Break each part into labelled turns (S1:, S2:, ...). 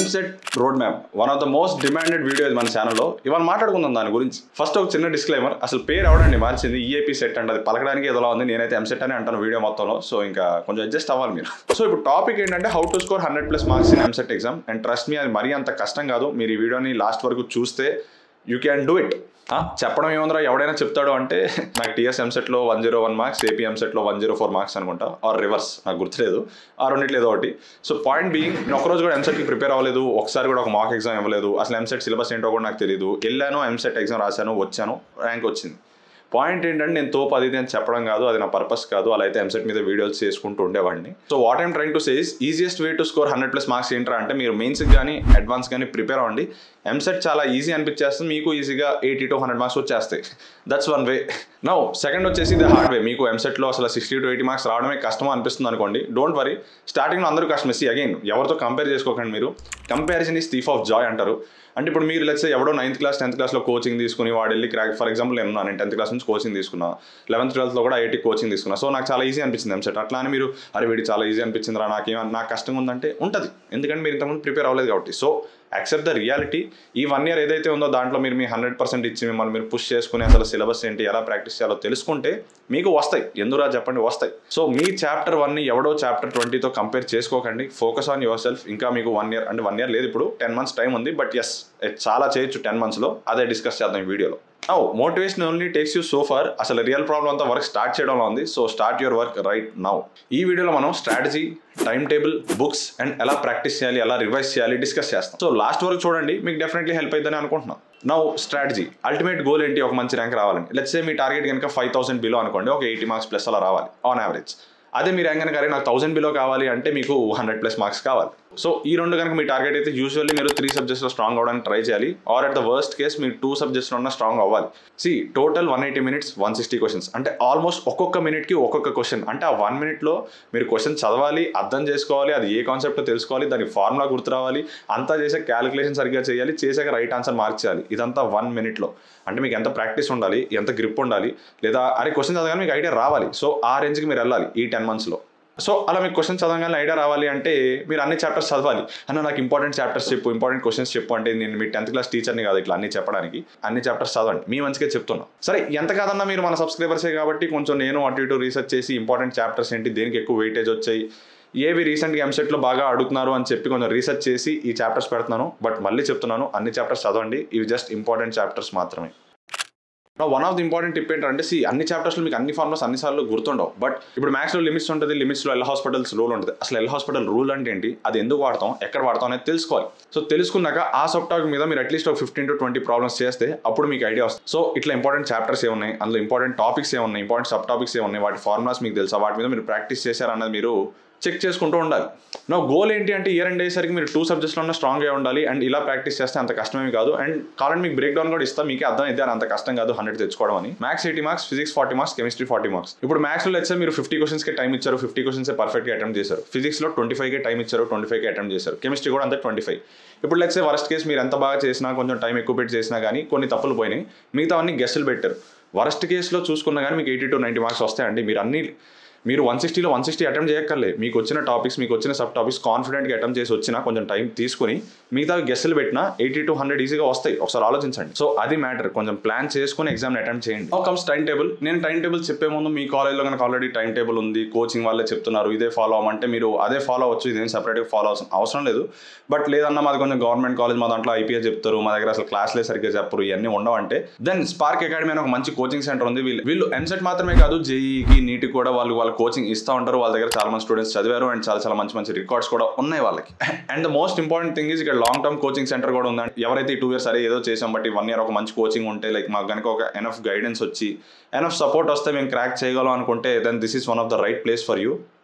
S1: EAMCET road map one of the most demanded video ఇది మన ఛానల్లో. ఇవాళ మాట్లాడుకుందాం దాని గురించి. ఫస్ట్ ఒక చిన్న డిస్క్లైమర్, అసలు పేరు ఎవడండి మార్చింది? ఈఏపీ సెట్ అంటే అది పలకడానికి ఏదోలా ఉంది. నేనైతే ఎంసెట్ అని అంటాను వీడియో మొత్తంలో, సో ఇంకా కొంచెం అడ్జస్ట్ అవ్వాలి మీరు. సో ఇప్పుడు టాపిక్ ఏంటంటే how to score 100+ marks in EAMCET exam. And trust me, అది మరీ అంత కష్టం కాదు. మీరు ఈ వీడియోని లాస్ట్ వరకు చూస్తే యూ క్యాన్ డూ ఇట్. చెప్పడం ఏముందిరా, ఎవడైనా చెప్తాడు అంటే నాకు టీఎస్ ఎంసెట్లో 101 మార్క్స్, ఏపీ ఎంసెట్లో 104 మార్క్స్ అనుకుంటా, ఆర్ రివర్స్, నాకు గుర్తులేదు. ఆ రెండిట్లో ఏదో ఒకటి. సో పాయింట్ బీయింగ్, నేను ఒకరోజు కూడా ఎంసెట్కి ప్రిపేర్ అవ్వలేదు, ఒకసారి కూడా ఒక మాక్ ఎగ్జామ్ ఇవ్వలేదు, అసలు ఎంసెట్ సిలబస్ ఏంటో కూడా నాకు తెలియదు. వెళ్ళాను, ఎంసెట్ ఎగ్జామ్ రాశాను, వచ్చాను, ర్యాంక్ వచ్చింది. పాయింట్ ఏంటంటే నేను తోపు అది అని చెప్పడం కాదు, అది నా పర్పస్ కాదు. అలా అయితే ఎంసెట్ మీద వీడియోస్ చేసుకుంటూ ఉండేవాడిని. So what I'm trying to say is easiest way to score 100+ marks ఏంట్రా అంటే మీరు మెయిన్స్కి కానీ అడ్వాన్స్ కానీ ప్రిపేర్ అవ్వండి. ఎంసెట్ చాలా ఈజీ అనిపించేస్తుంది, మీకు ఈజీగా 80 to 100 మార్క్స్ వచ్చేస్తాయి. That's one way. Now second వచ్చేసి ది హార్డ్ వే. మీకు ఎంసెట్లో అసలు 60 to 80 మార్క్స్ రావడమే కష్టమో అనిపిస్తుంది అనుకోండి, డోంట్ వరీ. స్టార్టింగ్లో అందరూ కష్టమే. సి అగైన్, ఎవరితో కంపేర్ చేసుకోకండి మీరు. Comparison is thief of Joy అంటారు. అంటే ఇప్పుడు మీరు లెట్స్ ఎవడో 9th క్లాస్ 10th క్లాస్లో కోచింగ్ తీసుకుని వాడు వెళ్ళి క్రాక్, ఫర్ ఎగ్జాంపుల్ నేను 10th క్లాస్ నుంచి కోచింగ్ తీసుకున్నా, 11th 12thలో కూడా ఐఐటీ కోచింగ్ తీసుకున్నా. సో నాకు చాలా ఈజీ అనిపించింది ఎంసెట్. అట్లా అని మీరు అరే వీడి చాలా ఈజీ అనిపించిందిరా నాకు కష్టంగా ఉందంటే ఉంటుంది, ఎందుకంటే మీరు ఇంతకుముందు ప్రిపేర్ అవ్వలేదు కాబట్టి. So accept the reality. ఈ 1 year ఏదైతే ఉందో దాంట్లో మీరు మీ 100% ఇచ్చి మిమ్మల్ని మీరు పుష్ చేసుకుని అసలు సిలబస్ ఏంటి, ఎలా ప్రాక్టీస్ చేయాలో తెలుసుకుంటే మీకు వస్తాయి. ఎందుకురా చెప్పండి, వస్తాయి. సో మీ చాప్టర్ 1ని ఎవడో చాప్టర్ 20తో కంపేర్ చేసుకోకండి. Focus on your self. ఇంకా మీకు 1 year, అంటే 1 year లేదు, ఇప్పుడు 10 months టైం ఉంది. బట్ ఎస్, చాలా చేయొచ్చు 10 monthsలో. అదే డిస్కస్ చేద్దాం ఈ వీడియోలో. Motivation only takes you so far. అసలు రియల్ ప్రాబ్లం అంతా వర్క్ స్టార్ట్ చేయడంలో ఉంది. So start your work right now. ఈ వీడియోలో మనం strategy, time table, books and ఎలా ప్రాక్టీస్ చేయాలి, ఎలా రివైజ్ చేయాలి డిస్కస్ చేస్తాం. సో లాస్ట్ వరకు చూడండి, మీకు డెఫినెట్లీ హెల్ప్ అవుతుందని అనుకుంటున్నాను. నౌ స్ట్రాటజీ, అల్టిమేట్ గోల్ ఏంటి? ఒక మంచి ర్యాంక్ రావాలని. లెట్స్ సే మీ టార్గెట్ కనుక 5000 బిలో అనుకోండి, ఒక 80 మార్క్స్ ప్లస్ అలా రావాలి ఆన్ యావరేజ్. అదే మీ ర్యాంక్ కనుక నాకు 1000 బిలో కావాలి అంటే మీకు 100+ మార్క్స్ కావాలి. సో ఈ రెండు కనుక మీ టార్గెట్ అయితే యూజువల్లీ మీరు 3 subjectsలో స్ట్రాంగ్ అవ్వడానికి ట్రై చేయాలి. Or at the worst case మీరు 2 subjectsలో ఉన్న స్ట్రాంగ్ అవ్వాలి. సి టోటల్ 180 minutes 160 questions, అంటే ఆల్మోస్ట్ ఒక్కొక్క మినిట్కి ఒక్కొక్క క్వశ్చన్. అంటే ఆ 1 minuteలో మీరు క్వశ్చన్ చదవాలి, అర్థం చేసుకోవాలి, అది ఏ కాన్సెప్ట్ తెలుసుకోవాలి, దానికి ఫార్ములా గుర్తు రావాలి, అంతా చేసే క్యాలిక్యులేషన్ సరిగ్గా చేయాలి, చేసాక రైట్ ఆన్సర్ మార్చేయాలి. ఇదంతా 1 minuteలో. అంటే మీకు ఎంత ప్రాక్టీస్ ఉండాలి, ఎంత గ్రిప్ ఉండాలి, లేదా అరే క్వశ్చన్ చదవగానే మీకు ఐడియా రావాలి. సో ఆ రేంజ్కి మీరు వెళ్ళాలి ఈ 10 monthsలో. సో అలా మీకు క్వశ్చన్ చదవగానే ఐడియా రావాలి అంటే మీరు అన్ని చాప్టర్స్ చదవాలి. అన్న నాకు ఇంపార్టెంట్ చాప్టర్స్ చెప్పు, ఇంపార్టెంట్ క్వశ్చన్స్ చెప్పు అంటే నేను మీ 10th class టీచర్ని కాదు ఇట్లా అన్ని చెప్పడానికి. అన్ని చాప్టర్స్ చదవండి, మీ మంచిగా చెప్తున్నా. సరే ఎంత కాదన్నా మీరు మన సబ్స్క్రైబర్సే కాబట్టి కొంచెం నేను అటు ఇటు రీసెర్చ్ చేసి ఇంపార్టెంట్ చాప్టర్స్ ఏంటి, దేనికి ఎక్కువ వెయిటేజ్ వచ్చాయి, ఏవి రీసెంట్గా ఎంసెట్లో బాగా అడుగుతున్నారు అని చెప్పి కొంచెం రీసెర్చ్ చేసి ఈ చాప్టర్స్ పెడుతున్నాను. బట్ మళ్ళీ చెప్తున్నాను, అన్ని చాప్టర్స్ చదవండి, ఇవి జస్ట్ ఇంపార్టెంట్ చాప్టర్స్ మాత్రమే. One of the important tip ఏంటంటే అన్ని చాప్టర్స్లో మీకు అన్ని ఫార్ములాస్ అన్నిసార్లు గుర్తుండవు. బట్ ఇప్పుడు మ్యాథ్స్లో లిమిట్స్ ఉంటుంది, లిమిట్స్లో ఎల్ హాస్పిటల్స్ రూల్ ఉంటుంది. అసలు ఎల్ హాస్పిటల్ రూల్ అంటే ఏంటి, అది ఎందుకు వాడతాం, ఎక్కడ వాడతాం అనేది తెలుసుకోవాలి. సో తెలుసుకున్నాక ఆ సబ్ టాపిక్ మీద మీరు అట్లీస్ట్ ఒక 15 to 20 ప్రాబ్లమ్స్ చేస్తే అప్పుడు మీకు ఐడియా వస్తుంది. సో ఇట్లా ఇంపార్టెంట్ చాప్టర్స్ ఏమున్నాయి, అందులో ఇంపార్టెంట్ టాపిక్స్ ఏమున్నాయి, ఇంపార్టెంట్ సబ్ టాపిక్స్ ఏమున్నాయి, వాటి ఫార్ములాస్ మీకు తెలుసా, వాటి మీద మీరు ప్రాక్టీస్ చేశారన్నది మీరు చెక్ చేసుకుంటూ ఉండాలి. నా గోల్ ఏంటి అంటే ఇయర్ ఎండ్ అయ్యేసరికి మీరు 2 subjectsలో ఉన్న స్ట్రాంగ్గా ఉండాలి. అండ్ ఇలా ప్రాక్టీస్ చేస్తే అంత కష్టమేమి కాదు. అండ్ కావాలంటే మీకు బ్రేక్ డౌన్ కూడా ఇస్తా, మీకే అర్థం అయితే అంత కష్టం కాదు 100 తెచ్చుకోవడం అని. Maths 80 marks, physics 40 marks, chemistry 40 marks. ఇప్పుడు మ్యాథ్స్లో లెట్స్ సే మీరు 50 questions టైం ఇచ్చారు, 50 questions పర్ఫెక్ట్గా అటెంప్ట్ చేశారు. ఫిజిక్స్లో 25 టైం ఇచ్చారు, 25 అటెంప్ట్ చేశారు. కెమిస్ట్రీ కూడా అంతే 25. ఇప్పుడు లెట్స్ సే వరస్ట్ కేస్ మీరు ఎంత బాగా చేసినా, కొంచెం టైం ఎక్కువ పెట్టి చేసినా కానీ కొన్ని తప్పులు పోయినాయి, మిగతా అన్ని గెస్సులు పెట్టారు. వరస్ట్ కేసులో చూసుకున్నా కానీ మీకు 80 to 90 marks వస్తాయండి. మీరు 160లో 160 అటెంప్ట్ చేయక్కర్లే. మీకు వచ్చిన టాపిక్స్, మీకు వచ్చిన సబ్ టాపిక్స్ కాన్ఫిడెంట్గా అటెంప్ట్ చేసి వచ్చినా, కొంచెం టైం తీసుకుని మిగతా గెస్సులు పెట్టినా 80 to 100 ఈజీగా వస్తాయి. ఒకసారి ఆలోచించండి. సో అది మ్యాటర్. కొంచెం ప్లాన్ చేసుకుని ఎగ్జామ్ని అటెంప్ట్ చేయండి. Now comes time table. నేను టైం టేబుల్ చెప్పే ముందు మీ కాలేజ్లో కనుక ఆల్రెడీ టైం టేబుల్ ఉంది, కోచింగ్ వాళ్ళే చెప్తున్నారు ఇదే ఫాలో అవ్వమంటే మీరు అదే ఫాలో అవ్వచ్చు. ఇదేం సపరేట్గా ఫాలో అవసరం లేదు. బట్ లేదన్నా మాది కొంచెం గవర్నమెంట్ కాలేజ్, మా దాంట్లో ఐపీఎస్ చెప్తారు, మా దగ్గర అసలు క్లాస్లే సరిగ్గా చెప్పరు, ఇవన్నీ ఉండవంటే దెన్ స్పార్క్ అకాడమీ అని ఒక మంచి కోచింగ్ సెంటర్ ఉంది. వీళ్ళు ఎంసెట్ మాత్రమే కాదు, జేఈకి, నీట్కి కూడా వాళ్ళ కోచింగ్ ఇస్తూ ఉంటారు. వాళ్ళ దగ్గర చాలా మంది స్టూడెంట్స్ చదివారు అండ్ చాలా మంచి రికార్డ్స్ కూడా ఉన్నాయి వాళ్ళకి. And the most important thing is ఇక్కడ లాంగ్ టర్మ్ కోచింగ్ సెంటర్ కూడా ఉందండి. ఎవరైతే 2 years సరే ఏదో చేసాం బట్ 1 year ఒక మంచి కోచింగ్ ఉంటే, లైక్ మాకు కనుక ఒక ఎనఫ్ గైడెన్స్ వచ్చి ఎనఫ్ సపోర్ట్ వస్తే మేము క్రాక్ చేయగలం అనుకుంటే then this is one of the right place for you.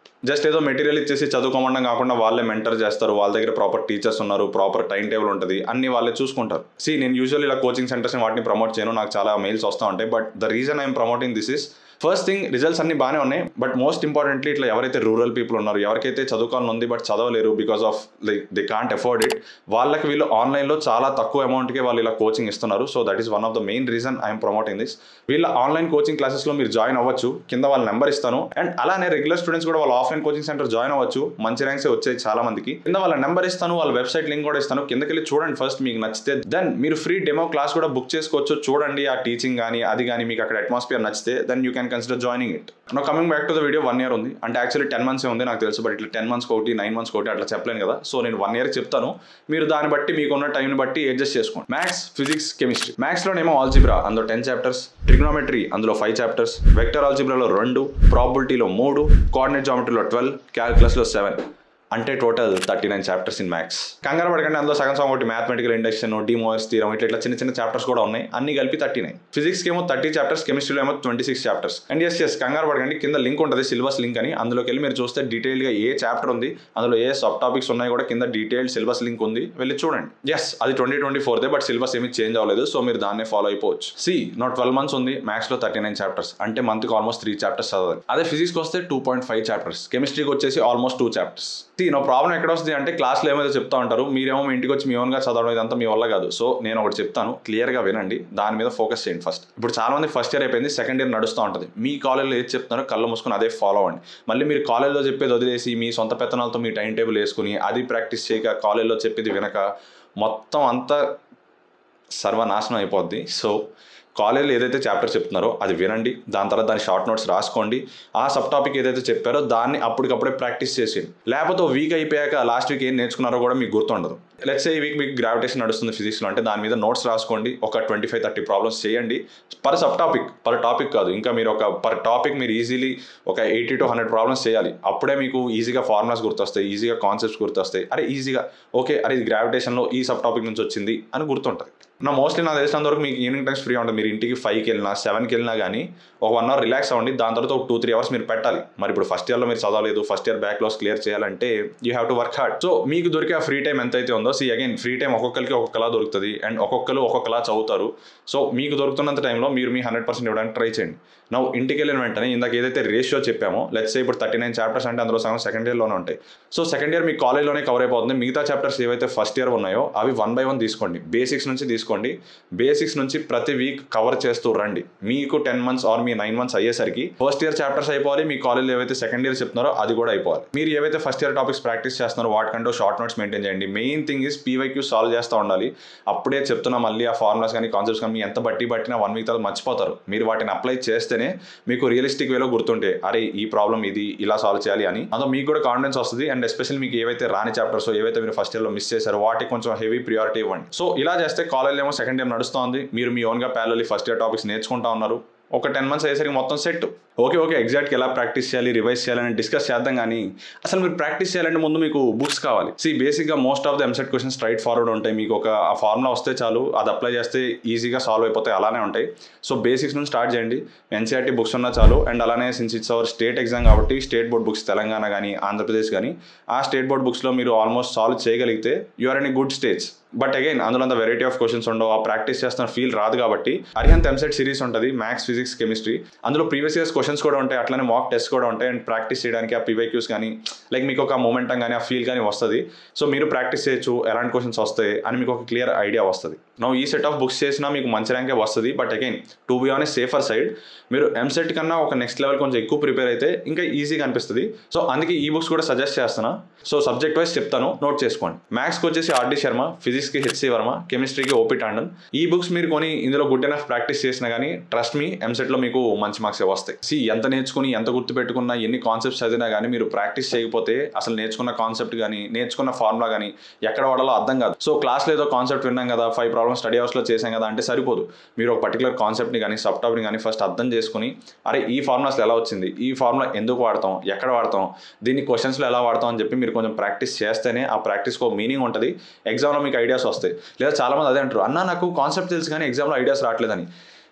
S1: Just ఏదో మెటీరియల్ ఇచ్చేసి చదువుకోమండం కాకుండా వాళ్ళే మెంటర్ చేస్తారు, వాళ్ళ దగ్గర ప్రాపర్ టీచర్స్ ఉన్నారు, ప్రాపర్ టైం టేబుల్ ఉంటుంది, అన్ని వాళ్ళే చూసుకుంటారు. నేను యూజువల్లీ ఇలా కోచింగ్ సెంటర్స్ని వాటిని ప్రమోట్ చేయను, నాకు చాలా మెయిల్స్ వస్తూ ఉంటాయి. But the reason I'm promoting this is first thing, results అన్ని బాగానే ఉన్నాయి. బట్ మోస్ట్ ఇంపార్టెంట్లీ ఇట్లా ఎవరైతే రూరల్ పీపుల్ ఉన్నారు, ఎవరికైతే చదువుకోవాలని ఉంది బట్ చదవలేరు because of like they can't afford it, వాళ్ళకి వీళ్ళు ఆన్లైన్లో చాలా తక్కువ అమౌంట్కే వాళ్ళు ఇలా కోచింగ్ ఇస్తున్నారు. So that is one of the main reason I'm promoting this. వీళ్ళ ఆన్లైన్ కోచింగ్ క్లాసెస్లో మీరు జాయిన్ అవ్వచ్చు, కింద వాళ్ళ నెంబర్ ఇస్తాను. అండ్ అలానే రెగ్యులర్ స్టూడెంట్స్ కూడా వాళ్ళ ఆఫ్లైన్ కోచింగ్ సెంటర్ జాయిన్ అవ్వచ్చు. మంచి ర్యాంక్స్ వచ్చాయి చాలా మందికి. కింద వాళ్ళ నెంబర్ ఇస్తాను, వాళ్ళ వెబ్సైట్ లింక్ కూడా ఇస్తాను. కిందకెళ్ళి చూడండి ఫస్ట్, మీకు నచ్చితే దెన్ మీరు ఫ్రీ డెమో క్లాస్ కూడా బుక్ చేసుకోవచ్చు. చూడండి ఆ టీచింగ్ కానీ అది కానీ మీకు అక్కడ అట్మాస్ఫియర్ నచ్చితే then you can consider joining it. No coming back to the video, 1 year ఉంది అంటే యాక్చువల్లీ 10 months ఉంది నాకు తెలుసు. బట్ ఇట్లా 10 months ఒకటి 9 months ఒకటి అట్లా చెప్పలేను కదా. సో నేను 1 year చెప్తాను, మీరు దాన్ని బట్టి మీకున్న టైంని బట్టి అడ్జస్ట్ చేసుకోండి. Maths, physics, chemistry. మ్యాథ్స్లోనేమో ఆల్జిబ్రా, అందులో 10 chapters, ట్రిగ్నోమెట్రీ అందులో 5 chapters, వెక్టర్ ఆల్జిబ్రాలో 2, ప్రాబబిలిటీలో 3, కోఆర్డినేట్ జామెట్రీలో 12, క్యాల్కులస్లో 7, అంటే టోటల్ 39 chapters ఇన్ మ్యాథ్స్. కంగారు పడకండి, అందులో సగం ఒకటి మ్యాథమెటికల్ ఇండక్షన్, డి మోయర్స్ థియరం ఇట్లా చిన్న చిన్న చాప్టర్స్ కూడా ఉన్నాయి. అన్ని కలిపి 39. ఫిజిక్స్కి ఏమో 30 chapters, కెమిస్ట్రీలో ఏమో 26 chapters. అండ్ ఎస్ కంగారు పడకండి, కింద లింక్ ఉంటుంది సిలబస్ లింక్ అని. అందులోకి వెళ్ళి మీరు చూస్తే డీటెయిల్గా ఏ చాప్టర్ ఉంది, అందులో ఏ సబ్ టాపిక్స్ ఉన్నాయి కూడా కింద డీటెయిల్డ్ సిలబస్ లింక్ ఉంది, వెళ్ళి చూడండి. ఎస్ అది 2024 బట్ సిలబస్ ఏమీ చేంజ్ అవ్వలేదు, సో మీరు దాన్నే ఫాలో అయిపోవచ్చు. నా 12 months ఉంది, మ్యాథ్స్లో 39 chapters అంటే మంత్కి ఆల్మోస్ట్ 3 chapters చదవాలి. అదే ఫిజిక్స్కి వస్తే 2.5 chapters, కెమిస్ట్రీకి వచ్చేసి ఆల్మోస్ట్ 2 chapters. నా ప్రాబ్లం ఎక్కడ వస్తుంది అంటే క్లాస్లో ఏమైతే చెప్తా ఉంటారు, మీరేమో మీ ఇంటికి వచ్చి మీ ఓన్గా చదవడం ఇదంతా మీ వల్ల కాదు. సో నేను ఒకటి చెప్తాను, క్లియర్గా వినండి, దాని మీద ఫోకస్ చేయండి ఫస్ట్. ఇప్పుడు చాలా మంది ఫస్ట్ ఇయర్ అయిపోయింది, సెకండ్ ఇయర్ నడుస్తూ ఉంటుంది. మీ కాలేజ్లో ఏది చెప్తున్నారో కళ్ళు మూసుకొని అదే ఫాలో అవ్వండి. మళ్ళీ మీరు కాలేజ్లో చెప్పేది వదిలేసి మీ సొంత పెత్తనాలతో మీ టైం టేబుల్ వేసుకుని అది ప్రాక్టీస్ చేయక కాలేజ్లో చెప్పేది వినక మొత్తం అంతా సర్వనాశనం అయిపోద్ది. సో కాలేజ్లో ఏదైతే చాప్టర్ చెప్తున్నారో అది వినండి, దాని తర్వాత దాని షార్ట్ నోట్స్ రాసుకోండి. ఆ సబ్ టాపిక్ ఏదైతే చెప్పారో దాన్ని అప్పటికప్పుడే ప్రాక్టీస్ చేసేయండి. లేకపోతే వీక్ అయిపోయాక లాస్ట్ వీక్ ఏం నేర్చుకున్నారో కూడా మీకు గుర్తుండదు. లెట్స్ సే ఈ వీక్ మీకు గ్రావిటేషన్ నడుస్తుంది ఫిజిక్స్లో అంటే దాని మీద నోట్స్ రాసుకోండి. ఒక 25-30 ప్రాబ్లమ్స్ చేయండి per sub topic, per topic కాదు. ఇంకా మీరు పర్ టాపిక్ మీరు ఈజీలీ ఒక 80 to 100 ప్రాబ్లమ్స్ చేయాలి. అప్పుడే మీకు ఈజీగా ఫార్ములాస్ గుర్తొస్తాయి, ఈజీగా కాన్సెప్ట్స్ గుర్తొస్తాయి. ఈజీగా ఓకే ఇది గ్రావిటేషన్లో ఈ సబ్ టాపిక్ నుంచి వచ్చింది అని గుర్తుంటుంది. మోస్ట్లీ నాకు తెలిసినంత వరకు మీకు ఈవినింగ్ టైమ్స్ ఫ్రీ ఉంటుంది. మీరు ఇంటికి 5కి వెళ్ళినా 7కి వెళ్ళినా కానీ ఒక 1 hour రిలాక్స్ అవ్వండి. దాని తర్వాత ఒక 2-3 hours మీరు పెట్టాలి. మరి ఇప్పుడు ఫస్ట్ ఇయర్లో మీరు చదవలేదు, ఫస్ట్ ఇయర్ బ్యాక్లాగ్స్ క్లియర్ చేయాలంటే you have to work hard. So మీకు దొరికే ఆ ఫ్రీ టైం ఎంతైతే ఉందో, అగైన్ ఫ్రీ టైం ఒక్కొక్కరికి ఒక్కొక్కలా దొరుకుతుంది అండ్ ఒక్కొక్కరు ఒక్కొక్కలా చదువుతారు. సో మీకు దొరుకుతున్నంత టైంలో మీరు మీ 100% ఇవ్వడానికి ట్రై చేయండి. ఇంటికి వెళ్ళిన వెంటనే ఇందాక ఏదైతే రేషియో చెప్పామో, లెట్స్ సే ఇప్పుడు 39 chapters అంటే అందులో సగం సెకండ్ ఇయర్లోనే ఉంటాయి. సో సెకండ్ ఇయర్ మీ కాలేజ్లోనే కవర్ అయిపోతుంది. మిగతా చాప్టర్స్ ఏవైతే ఫస్ట్ ఇయర్ ఉన్నాయో అవి 1 by 1 తీసుకోండి. బేసిక్స్ నుంచి తీసుకోండి. బేసిక్స్ నుంచి ప్రతి వీక్ కవర్ చేస్తూ రండి. మీకు 10 months ఆర్ మీ 9 months అయ్యేసరికి ఫస్ట్ ఇయర్ చాప్టర్స్ అయిపోవాలి. మీ కాలేజ్లో ఏవైతే సెకండ్ ఇయర్ చెప్తున్నారో అది కూడా అయిపోవాలి. మీరు ఏవైతే ఫస్ట్ ఇయర్ టాపిక్స్ ప్రాక్టీస్ చేస్తున్నారో వాటికంటూ షార్ట్ నోట్స్ మెయింటైన్ చేయండి. Main thing is PYQ solve చేస్తూ ఉండాలి. అప్పుడే చెప్తున్నా మళ్ళీ ఆ ఫార్ములాస్ కానీ కాన్సెప్ట్స్ కానీ మీ ఎంత బట్టినా 1 week తర్వాత మర్చిపోతారు. మీరు వాటిని అప్లై చేస్తేనే మీకు రియలిస్టిక్ వేలో గుర్తుంటే అరే ఈ ప్రాబ్లం ఇది ఇలా సాల్వ్ చేయాలి అని. అందులో మీకు కూడా కాన్ఫిడెన్స్ వస్తుంది. అండ్ ఎస్పెషల్లీ మీకు ఏవైతే రాని చాప్టర్స్ ఏవైతే మీరు ఫస్ట్ ఇయర్లో మిస్ చేశారో వాటికి కొంచెం హెవీ ప్రియారిటీ ఇవ్వండి. సో ఇలా చేస్తే కాలేజ్ ఏమో సెకండ్ ఇయర్ నడుస్తుంది, మీరు మీ ఓన్గా ప్యారలల్లీ ఫస్ట్ ఇయర్ టాపిక్స్ నేర్చుకుంటా ఉన్నారు. ఒక 10 months అయ్యేసరికి మొత్తం సెట్. ఓకే ఎగ్జాక్ట్గా ఎలా ప్రాక్టీస్ చేయాలి, రివైజ్ చేయాలని డిస్కస్ చేద్దాం. కానీ అసలు మీరు ప్రాక్టీస్ చేయాలంటే ముందు మీకు బుక్స్ కావాలి. బేసిక్గా most of the EAMCET questions straight forward ఉంటాయి. మీకు ఒక ఆ ఫార్ములా వస్తే చాలు, అది అప్లై చేస్తే ఈజీగా సాల్వ్ అయిపోతాయి, అలానే ఉంటాయి. సో బేసిక్స్ నుంచి స్టార్ట్ చేయండి. NCERT బుక్స్ ఉన్నా చాలు. అండ్ అలానే since it's our state exam కాబట్టి స్టేట్ బోర్డ్ బుక్స్ తెలంగాణ కానీ ఆంధ్రప్రదేశ్ కానీ ఆ స్టేట్ బోర్డ్ బుక్స్లో మీరు ఆల్మోస్ట్ సాల్వ్ చేయగలిగితే you are in a good stage. But again అందులో అంత వెరైటీ ఆఫ్ క్వశ్చన్స్ ఉండవు, ఆ ప్రాక్టీస్ చేస్తున్న ఫీల్ రాదు కాబట్టి అరిహంత్ ఎంసెట్ సిరీస్ ఉంటుంది, మ్యాథ్స్, ఫిజిక్స్, కెమిస్ట్రీ. అందులో ప్రీవియస్ ఇయర్స్ క్వశ్చన్స్ కూడా ఉంటాయి, అట్లనే మాక్ టెస్ట్ కూడా ఉంటాయి. అండ్ ప్రాక్టీస్ చేయడానికి ఆ PYQs కానీ లైక్ మీకు ఒక మొమెంటం కానీ ఆ ఫీల్ కానీ వస్తుంది. సో మీరు ప్రాక్టీస్ చేయొచ్చు, ఎలాంటి క్వశ్చన్స్ వస్తాయి అని మీకు ఒక క్లియర్ ఐడియా వస్తుంది. ఈ సెట్ ఆఫ్ బుక్స్ చేసినా మీకు మంచి ర్యాంకే వస్తుంది. But again to be on a safer side మీరు ఎంసెట్ కన్నా ఒక నెక్స్ట్ లెవెల్ కొంచెం ఎక్కువ ప్రిపేర్ అయితే ఇంకా ఈజీగా అనిపిస్తుంది. సో అందుకే ఈ బుక్స్ కూడా సజెస్ట్ చేస్తున్నా. సో సబ్జెక్ట్ వైజ్ చెప్తాను, నోట్ చేసుకోండి. మ్యాథ్స్కి వచ్చేసి RD Sharma, ఫిజిక్స్కి HC Varma, కెమిస్ట్రీకి OP Tandon. ఈ బుక్స్ మీరు కొని ఇందులో గుడ్ ఎనఫ్ ప్రాక్టీస్ చేసినా కానీ ట్రస్ట్ మీ ఎంసెట్లో మీకు మంచి మార్క్స్ వస్తాయి. ఎంత నేర్చుకుని ఎంత గుర్తుపెట్టుకున్నా ఎన్ని కాన్సెప్ట్స్ చదివినా కానీ మీరు ప్రాక్టీస్ చేయకపోతే అసలు నేర్చుకున్న కాన్సెప్ట్ కానీ నేర్చుకున్న ఫార్ములా కానీ ఎక్కడ వాడాలో అర్థం కాదు. సో క్లాస్లో ఏదో కాన్సెప్ట్ విన్నాం కదా, 5 ప్రాబ్లమ్స్ స్టడీ అవర్స్లో చేసాం కదా అంటే సరిపోదు. మీరు ఒక పర్టికులర్ కాన్సెప్ట్ని కానీ సబ్ టాపిక్ని కానీ ఫస్ట్ అర్థం చేసుకుని అరే ఈ ఫార్ములాస్లో ఎలా వచ్చింది, ఈ ఫార్ములా ఎందుకు వాడతాం, ఎక్కడ వాడతాం, దీన్ని క్వశ్చన్స్లో ఎలా వాడతాం అని చెప్పి మీరు కొంచెం ప్రాక్టీస్ చేస్తేనే ఆ ప్రాక్టీస్కి ఒక మీనింగ్ ఉంటుంది. ఎగ్జామ్లో మీకు ఐడియాస్ వస్తాయి. లేదా చాలామంది అదే అంటారు, అన్న నాకు కాన్సెప్ట్ తెలుసు కానీ ఎగ్జామ్లో ఐడియాస్ రావట్లేదని.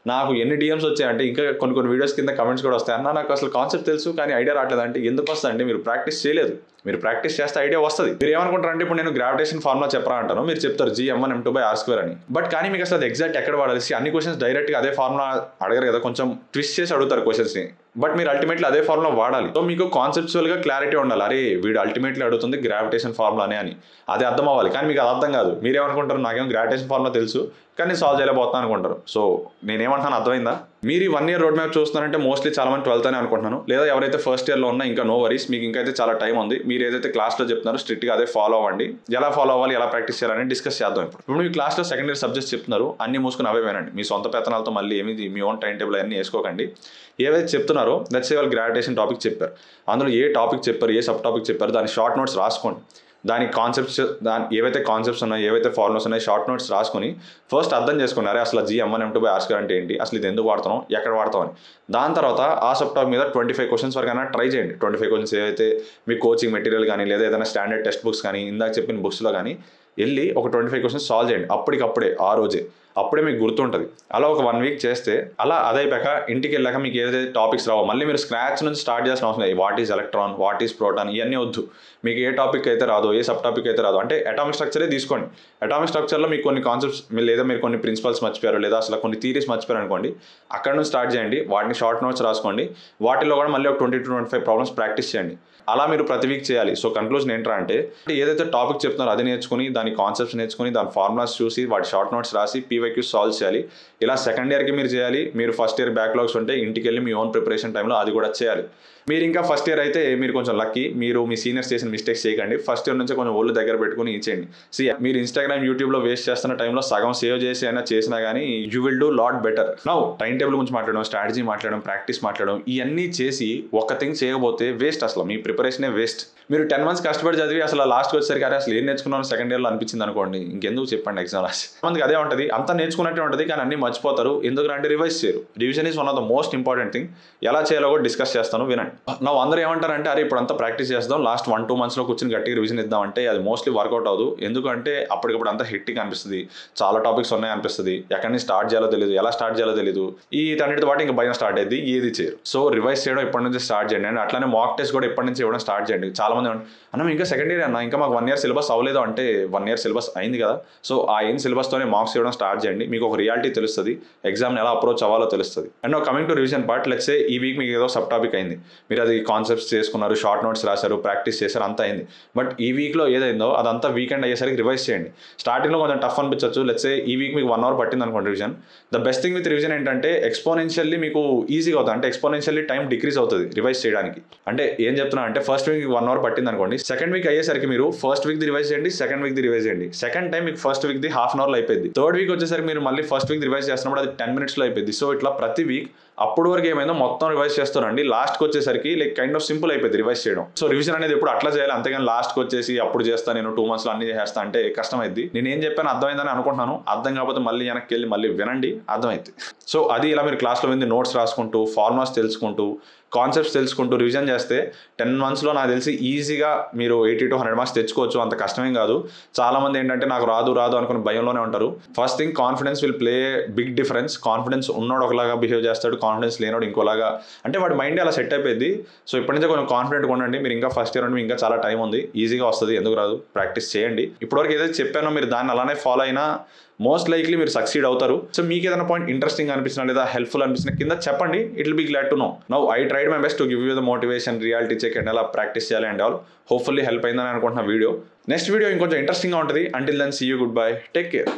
S1: నాకు ఎన్ని DMs వచ్చాయంటే ఇంకా కొన్ని వీడియోస్ కింద కమెంట్స్ కూడా వస్తాయి, అన్న నాకు అసలు కాన్సెప్ట్ తెలుసు కానీ ఐడియా రావట్లేదంటే. ఎందుకు వస్తుంది అంటే మీరు ప్రాక్టీస్ చేయలేదు. మీరు ప్రాక్టీస్ చేస్తే ఐడియా వస్తుంది. మీరు ఏమనుకుంటారంటే ఇప్పుడు నేను గ్రావిటేషన్ ఫార్ములా చెప్పరా అంటాను, మీరు చెప్తారు G(m1m2/r²) అని. బట్ కానీ మీకు అసలు అది ఎగ్జాక్ట్ ఎక్కడ వాడాలి, అన్ని క్వశ్చన్స్ డైరెక్ట్గా అదే ఫార్ములా అడగరు కదా, కొంచెం ట్విస్ట్ చేసి అడుగుతారు క్వశ్చన్స్ని. బట్ మీరు అల్టిమేట్లీ అదే ఫార్ములా వాడాలి. సో మీకు కాన్సెప్చువల్గా క్లారిటీ ఉండాలి, అరే వీడు అల్టిమేట్లీ అడుగుతుంది గ్రావిటేషన్ ఫార్ములానే అని. అది అర్థం అవ్వాలి. కానీ మీకు అది అర్థం కాదు. మీరేమనుకుంటారు నాకేమో గ్రావిటేషన్ ఫార్ములా తెలుసు కానీ సాల్వ్ చేయలేకపోతాను అనుకుంటారు. సో నేనేమంటాను అర్థమైందా? మీరు ఈ 1 year రోడ్ మ్యాప్ చూస్తున్నారంటే మోస్ట్లీ చాలా మంది 12th అని అనుకుంటున్నాను, లేదా ఎవరైతే ఫస్ట్ ఇయర్లో ఉన్నా ఇంకా నో వరీస్, మీకు ఇంకా అయితే చాలా టైం ఉంది. మీరు ఏదైతే క్లాస్లో చెప్తున్నారో స్ట్రిక్ట్గా అదే ఫాలో అవ్వండి. ఎలా ఫాలో అవ్వాలి, ఎలా ప్రాక్టీస్ చేయాలని డిస్కస్ చేద్దాం. ఇప్పుడు మీ క్లాస్లో సెకండ్ ఇయర్ సబ్జెక్ట్స్ చెప్తున్నారు, అన్ని మూసుకుని అవే వినండి. మీ సొంత పెత్తనాలతో మళ్ళీ ఏమి మీ ఓన్ టైం టేబుల్ అన్నీ వేసుకోకండి. ఏవైతే చెప్తున్నారో దట్స్ వాళ్ళు గ్రావిటేషన్ టాపిక్ చెప్పారు, అందులో ఏ టాపిక్ చెప్పారు, ఏ సబ్ టాపిక్ చెప్పారు, దాని షార్ట్ నోట్స్ రాసుకోండి. దాని కాన్సెప్ట్స్, ఏవైతే కాన్సెప్ట్స్ ఉన్నాయో, ఏవైతే ఫార్ములాస్ ఉన్నాయో షార్ట్ నోట్స్ రాసుకొని ఫస్ట్ అర్థం చేసుకున్నారే అసలు GM1 M2 ఆర్స్కర్ అంటే ఏంటి, అసలు ఇది ఎందుకు వాడతాం, ఎక్కడ వాడతాం అని. దాని తర్వాత ఆ సబ్ టాపిక్ మీద 25 క్వశ్చన్స్ వరకు అయినా ట్రై చేయండి. 25 క్వశ్చన్స్ ఏవైతే మీ కోచింగ్ మెటీరియల్ కానీ, లేదా ఏదైనా స్టాండర్డ్ టెక్స్ట్ బుక్స్ కానీ, ఇందాక చెప్పిన బుక్స్లో కానీ వెళ్ళి ఒక 25 క్వశ్చన్స్ సాల్వ్ చేయండి అప్పటికప్పుడే, ఆ రోజే. అప్పుడే మీకు గుర్తుంటుంది. అలా ఒక 1 week చేస్తే, అలా అదైపోయాక ఇంటికి వెళ్ళాక మీకు ఏదైతే టాపిక్స్ రావో మళ్ళీ మీరు స్క్రాచ్ నుంచి స్టార్ట్ చేసిన అవసరం లేదు. What is electron, what is proton, ఇవన్నీ వద్దు. మీకు ఏ టాపిక్ అయితే రాదో, ఏ సబ్ టాపిక్ అయితే రాదో, అంటే అటామిక్ స్ట్రక్చరే తీసుకోండి. అటామిక్ స్ట్రక్చర్లో మీకు కొన్ని కాన్సెప్ట్స్, లేదా మీరు కొన్ని ప్రిన్సిపల్స్ మర్చిపోయారు, లేదా అసలు కొన్ని థీరీస్ మర్చిపోయారు అనుకోండి, అక్కడ నుంచి స్టార్ట్ చేయండి. వాటిని షార్ట్ నోట్స్ రాసుకోండి. వాటిలో కూడా మళ్ళీ ఒక 20 to 25 ప్రాబ్లమ్స్ ప్రాక్టీస్ చేయండి. అలా మీరు ప్రతి వీక్ చేయాలి. సో కన్క్లూజన్ ఏంట్రా అంటే, ఏదైతే టాపిక్ చెప్తున్నారో అది నేర్చుకుని, దాని కాన్సెప్ట్స్ నేర్చుకుని, దాని ఫార్ములాస్ చూసి, వాటి షార్ట్ నోట్స్ రాసి PYQs సాల్వ్ చేయాలి. ఇలా సెకండ్ ఇయర్కి మీరు చేయాలి. మీరు ఫస్ట్ ఇయర్ బ్యాక్లాగ్స్ ఉంటే ఇంటికి వెళ్ళి మీ ఓన్ ప్రిపరేషన్ టైంలో అది కూడా చేయాలి. మీరు ఇంకా ఫస్ట్ ఇయర్ అయితే మీరు కొంచెం లక్కీ, మీరు మీ సీనియర్స్ చేసిన మిస్టేక్స్ చేయకండి. ఫస్ట్ ఇయర్ నుంచి కొంచెం ఒళ్ళు దగ్గర పెట్టుకుని ఇచ్చేయండి. మీరు Instagram, యూట్యూబ్లో వేస్ట్ చేస్తున్న టైంలో సగం సేవ్ చేసి అయినా చేసినా కానీ you will do lot better. Now time table గురించి మాట్లాడడం, స్ట్రాటజీ మాట్లాడడం, ప్రాక్టీస్ మాట్లాడడం, ఇవన్నీ చేసి ఒక్క థింగ్ చేయకపోతే వేస్ట్. అసలు మీ ప్రిపరేషనే వేస్ట్. మీరు 10 months కష్టపడి చదివి అసలు లాస్ట్కి వచ్చేసరికి అరే అసలు ఏం నేర్చుకున్నాను సెకండ్ ఇయర్లో అనిపించింది అనుకోండి, ఇంకెందుకు చెప్పండి ఎగ్జామ్ రాసి. మందికి అదే ఉంటుంది, అంతా నేర్చుకున్నట్టే ఉంటుంది కానీ అన్నీ మర్చిపోతారు. ఎందుకంటే రివైజ్ చేయరు. Revision is one of the most important thing. ఎలా చేయాలో కూడా డిస్కస్ చేస్తాను, వినండి. నా అందరూ ఏమంటారంటే అరే ఇప్పుడు అంతా ప్రాక్టీస్ చేద్దాం, లాస్ట్ 1-2 monthsలో కూర్చొని గట్టిగా రివిజన్ ఇద్దామంటే అది మోస్ట్లీ వర్కౌట్ అవ్వదు. ఎందుకంటే అప్పటికప్పుడు అంతా హిట్టింగ్ అనిపిస్తుంది, చాలా టాపిక్స్ ఉన్నాయి అనిపిస్తుంది, ఎక్కడి నుంచి స్టార్ట్ చేయాలో తెలియదు, ఎలా స్టార్ట్ చేయాలో తెలియదు. ఈ అన్నిటితో పాటు ఇంకా భయం స్టార్ట్ అయ్యింది, ఏది చేయరు. సో రివైజ్ చేయడం ఇప్పటి నుంచి స్టార్ట్ చేయండి. అండ్ అట్లానే మాక్ టెస్ట్ కూడా ఇప్పటి నుంచి ఇవ్వడం స్టార్ట్ చేయండి. చాలా మంది అన్న ఇంకా సెకండ్ ఇయర్ అన్న, ఇంకా మాకు 1 year సిలబస్ అవ్వలేదు అంటే 1 year సిలబస్ అయింది కదా. సో ఆ సిలబస్తోనే మార్క్స్ ఇవ్వడం స్టార్ట్ చేయండి. మీకు ఒక రియాలిటీ తెలుస్తుంది, ఎగ్జామ్ని ఎలా అప్రోచ్ అవ్వాలో తెలుస్తుంది. And coming to revision part, let's say ఈ వీక్ మీకు ఏదో సబ్ టాపిక్ అయింది, మీరు అది కాన్సెప్ట్స్ చేసుకున్నారు, షార్ట్ నోట్స్ రాశారు, ప్రాక్టీస్ చేశారు, అంతా అయింది. బట్ ఈ వీక్లో ఏదైందో అదంతా వీకెండ్ అయ్యేసరికి రివైజ్ చేయండి. స్టార్టింగ్లో కొంచెం టఫ్ అనిపించవచ్చు. లెట్స్ సే ఈ వీక్ మీకు 1 hour పట్టింది అనుకోండి revision. The best thing with revision ఏంటంటే ఎక్స్పోనెన్షియల్లీ మీకు ఈజీగా అవుతుంది, అంటే ఎక్స్పోనెన్షియల్లీ టైం డిక్రీజ్ అవుతుంది రివైజ్ చేయడానికి. అంటే ఏం చెప్తున్నా అంటే ఫస్ట్ వీక్ 1 hour పట్టింది అనుకోండి, సెకండ్ వీక్ అయ్యేసరికి మీరు ఫస్ట్ వీక్ ది రివైజ్ చేయండి, సెకండ్ వీక్ ది రివైజ్ చేయండి. సెకండ్ టైం మీకు ఫస్ట్ వీక్ ది ½ an hourలో అయిపోయింది. థర్డ్ వీక్ వచ్చేసరికి మీరు మళ్ళీ ఫస్ట్ వీక్ రివైజ్ చేస్తున్నప్పుడు అది 10 minutesలో అయిపోయింది. సో ఇట్లా ప్రతి వీక్ అప్పుడు వరకు ఏమైందో మొత్తం రివైజ్ చేస్తారండి. లాస్ట్కి వచ్చేసరికి లైక్ కైండ్ ఆఫ్ సింపుల్ అయిపోయింది రివైజ్ చేయడం. సో రివిజన్ అనేది ఎప్పుడు అట్లా చేయాలి, అంతేగాని లాస్ట్కి వచ్చేసి అప్పుడు చేస్తాను నేను 2 monthsలో అన్ని చేస్తా అంటే కష్టమైంది. నేను ఏం చెప్పాను అర్థమైందని అనుకుంటున్నాను. అర్థం కాకపోతే మళ్ళీ వెనక్కి వెళ్ళి మళ్ళీ వినండి, అర్థమైంది. సో అది ఇలా మీరు క్లాస్లో వింది నోట్స్ రాసుకుంటూ, ఫార్ములాస్ తెలుసుకుంటూ, కాన్సెప్ట్స్ తెలుసుకుంటూ రివిజన్ చేస్తే 10 monthsలో నాకు తెలిసి ఈజీగా మీరు 80 to 100 marks తెచ్చుకోవచ్చు. అంత కష్టమేం కాదు. చాలామంది ఏంటంటే నాకు రాదు అనుకుని భయంలోనే ఉంటారు. First thing, confidence will play big difference. Confidence ఉన్నోడు ఒకలాగా బిహేవ్ చేస్తాడు, కాన్ఫిడెన్స్ లేనోడు ఇంకోలాగా, అంటే వాడి మైండ్ అలా సెట్ అయిపోయింది. సో ఇప్పటి నుంచే కొంచెం కాన్ఫిడెంట్గా ఉండండి. మీరు ఇంకా ఫస్ట్ ఇయర్ ఉండి ఇంకా చాలా టైం ఉంది, ఈజీగా వస్తుంది, ఎందుకు రాదు, ప్రాక్టీస్ చేయండి. ఇప్పటివరకు ఏదైతే చెప్పానో మీరు దాన్ని అలానే ఫాలో అయినా మోస్ట్ లైక్లీ మీరు సక్సీడ్ అవుతారు. సో మీకు ఏదైనా పాయింట్ ఇంట్రెస్టింగ్ అనిపించినా లేదా హెల్ప్ఫుల్ అనిపించిన కింద చెప్పండి. It will be glad to know. Now I tried my best to give you the motivation, reality check and ఎలా ప్రాక్టీస్ చేయాలి అండ్ ఆల్. హోప్ఫుల్లీ హెల్ప్ అయిందని అనుకుంటున్న వీడియో. నెక్స్ట్ వీడియో ఇంకొంచెం ఇంట్రెస్టింగ్గా ఉంటుంది. Until then see you, goodbye, take care.